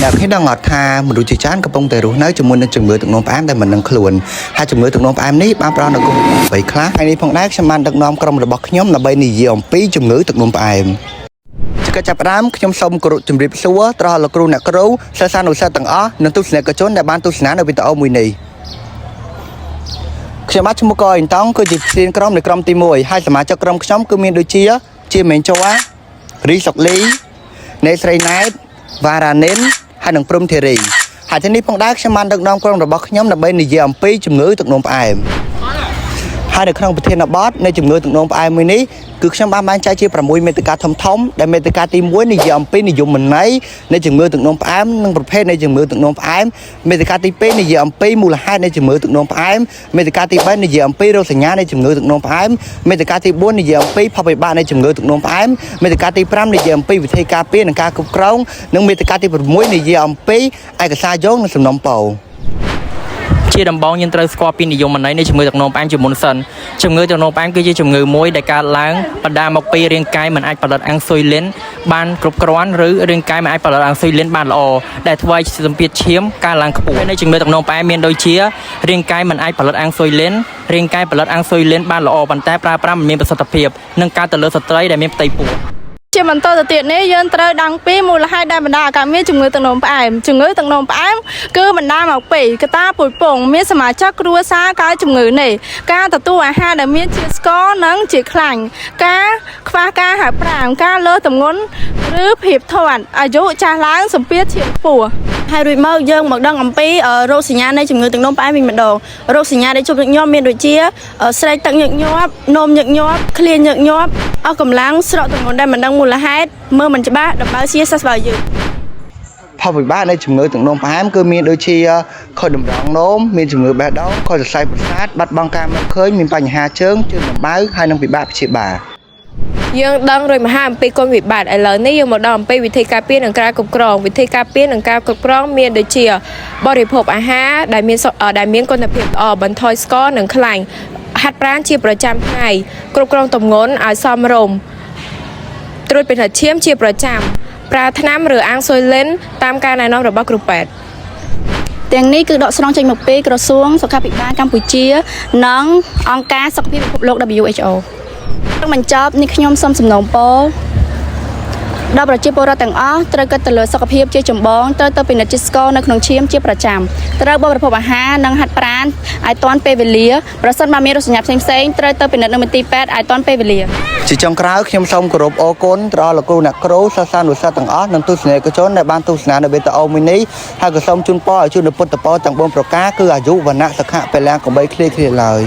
អ្នកឃើញដល់អត់ថាមនុស្សជាច្រើនកំពុងតែរស់នៅជាមួយនឹងជំងឺទឹកនោមផ្អែមដែលមិននឹងខ្លួនហើយជំងឺទឹកនោមផ្អែមនេះបានផ្ដល់នូវគុណភាពអ្វីខ្លះហើយនេះផងដែរខ្ញុំបានដឹកនាំក្រុមរបស់ខ្ញុំដើម្បីនិយាយអំពីជំងឺទឹកនោមផ្អែមជាកិច្ចចាប់ផ្ដើមខ្ញុំសូមគោរពជម្រាបសួរដល់លោកគ្រូអ្នកគ្រូសិស្សានុសិស្សទាំងអស់និងទស្សនិកជនដែលបានទស្សនានៅវីដេអូមួយនេះខ្ញុំបាទឈ្មោះកអ៊ីនតង់គឺជាប្រធានក្រុមនៃក្រុមទី1ហើយសមាជិកក្រុមខ្ញុំគឺមានដូចជាមេងជ័ររីសុកលីនេស្រីណែតវ៉ារ៉ានិនហើយនឹងព្រំធីរីហើយទីនេះផងដែរខ្ញុំបានដឹកនាំក្រុមរបស់ខ្ញុំដើម្បីនិយាយអំពីជំងឺទឹកនោមផ្អែមហើយនៅក្នុងប្រធានបទនៃជំងឺទឹកនោមផ្អែមមួយនេះគឺខ្ញុំបានបែងចែកជា6មេត្តាធំដែលមេត្តាទី1និយាយអំពីនិយមន័យនៃជំងឺទឹកនោមផ្អែមនិងប្រភេទនៃជំងឺទឹកនោមផ្អែមមេត្តាទី2និយាយអំពីមូលហេតុនៃជំងឺទឹកនោមផ្អែមមេត្តាទី3និយាយអំពីរោគសញ្ញានៃជំងឺទឹកនោមផ្អែមមេត្តាទី4និយាយអំពីផលវិបាកនៃជំងឺទឹកនោមផ្អែមមេត្តាទី5និយាយអំពីវិធីការពារនិងការគ្រប់គ្រងនិងមេត្តាទី6និយាយអំពីឯកសារយោងនិងសំណុំពរជាដំបូងយើងត្រូវស្គាល់ពីនិយមន័យនៃជំងឺទឹកនោមផ្អែមជាមុនសិនជំងឺទឹកនោមផ្អែមគឺជាជំងឺមួយដែលកើតឡើងបណ្ដាលមកពីរាងកាយមិនអាចផលិតអាំងស៊ុយលីនបានគ្រប់គ្រាន់ឬរាងកាយមិនអាចផលិតអាំងស៊ុយលីនបានល្អដែលធ្វើឲ្យសម្ពាធឈាមកើនឡើងខ្ពស់នៃជំងឺទឹកនោមផ្អែមមានដូចជារាងកាយមិនអាចផលិតអាំងស៊ុយលីនរាងកាយផលិតអាំងស៊ុយលីនបានល្អប៉ុន្តែប្រើប្រាស់មិនមានប្រសិទ្ធភាពនិងកើតទៅលើស្ត្រីដែលមានផ្ទៃពោះជាបន្តទៅទៀតនេះយើងត្រូវដឹងពីមូលហេតុដែលបណ្ដាលឲ្យកើតមានជំងឺទឹកនោមផ្អែមជំងឺទឹកនោមផ្អែមគឺបណ្ដាលមកពីកត្តាពុយពងមានសមាជិកគ្រួសារកើតជំងឺនេះការទទួលអាហារដែលមានជាតិស្ករនិងជាតិខ្លាញ់ការខ្វះការហាត់ប្រាណការលើសទម្ងន់ឬភាពធាត់អាយុចាស់ឡើងសម្ពាធឈាមខ្ពស់ហើយរួចមកយើងមកដឹងអំពីរោគសញ្ញានៃជំងឺទឹកនោមផ្អែមវិញម្ដងរោគសញ្ញាដែលជួបញឹកញាប់មានដូចជាស្រែកទឹកញឹកញាប់នោមញឹកញាប់ឃ្លាញញឹកញាប់អស់កម្លាំងស្រកទម្ងន់ដែលមិនដឹងមូលហេតុមើលមិនច្បាស់ដំបៅជាសះស្បើយឺតផលវិបាកនៃជំងឺទឹកនោមផ្អែមគឺមានដូចជាខូចតម្រងនោមមានជំងឺបេះដូងខូចសរសៃប្រសាទបាត់បង់ការមើលឃើញមានបញ្ហាជើងដំបៅហើយនិងពិបាកព្យាបាលយើងដឹងរួចមកហើយអំពីគុណវិបត្តិឥឡូវនេះយើងមកដល់អំពីវិធីការពារនិងការគ្រប់គ្រងវិធីការពារនិងការគ្រប់គ្រងមានដូចជាបរិភោគអាហារដែលមានគុណភាពល្អបន្ថយស្ករនិងខ្លាញ់ហាត់ប្រាណជាប្រចាំថ្ងៃគ្រប់គ្រងទម្ងន់ឲ្យសមរម្យត្រួតពិនិត្យឈាមជាប្រចាំប្រើថ្នាំឬអាំងស៊ុយលីនតាមការណែនាំរបស់គ្រូពេទ្យទាំងនេះគឺដកស្រង់ចេញមកពីក្រសួងសុខាភិបាលកម្ពុជានិងអង្គការសុខភាពពិភពលោក WHO បញ្ចប់នេះខ្ញុំសូមសំណូមពរដល់ប្រជាពលរដ្ឋទាំងអស់ត្រូវគិតទៅលើសុខភាពជាចម្បងត្រូវទៅពិនិត្យជាតិស្ករនៅក្នុងឈាមជាប្រចាំត្រូវបរិភោគអាហារនិងហាត់ប្រាណឲ្យទាន់ពេលវេលាប្រសិនបើមានរោគសញ្ញាផ្សេងៗត្រូវទៅពិនិត្យនៅមន្ទីរពេទ្យឲ្យទាន់ពេលវេលាជាចុងក្រោយខ្ញុំសូមគោរពអរគុណដល់លោកគ្រូអ្នកគ្រូសិស្សានុសិស្សទាំងអស់និងទស្សនិកជនដែលបានទស្សនានៅវីដេអូមួយនេះហើយក៏សូមជូនពរឲ្យជួបនូវពុទ្ធពរទាំង4ប្រការគឺអាយុវណ្ណៈសុខៈពលៈកុំបីឃ្លាតឡើយ